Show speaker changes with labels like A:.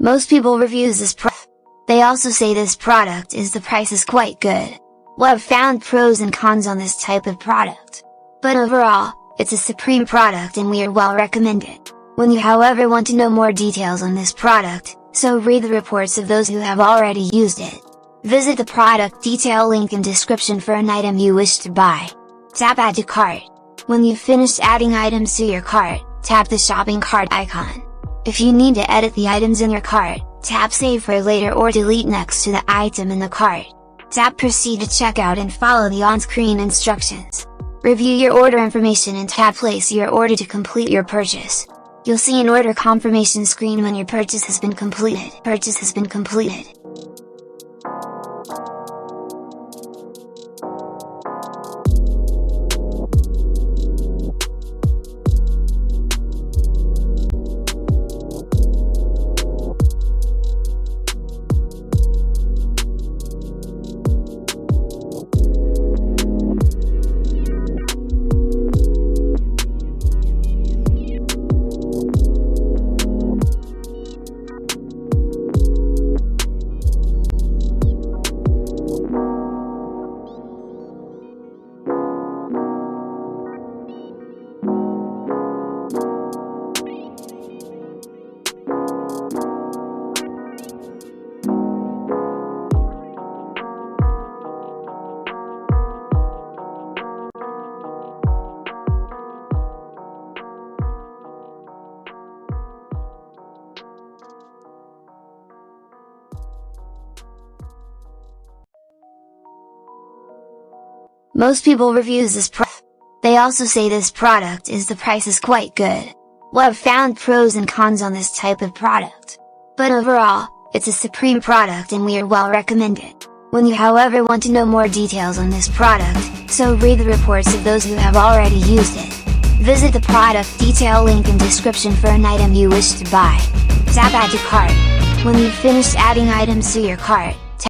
A: Most people reviews this product. They also say this product is the price is quite good. Well, I've found pros and cons on this type of product. But overall, it's a supreme product and we are well recommend it. When you however want to know more details on this product, so read the reports of those who have already used it. Visit the product detail link in description for an item you wish to buy. Tap add to cart. When you've finished adding items to your cart, tap the shopping cart icon. If you need to edit the items in your cart, tap save for later or delete next to the item in the cart. Tap proceed to checkout and follow the on-screen instructions. Review your order information and tap place your order to complete your purchase. You'll see an order confirmation screen when your purchase has been completed. Most people reviews this product. They also say this product is the price is quite good. Well, I've found pros and cons on this type of product. But overall, it's a supreme product and we are well recommend it. When you however want to know more details on this product, so read the reports of those who have already used it. Visit the product detail link in description for an item you wish to buy. Tap add to cart. When you've finished adding items to your cart,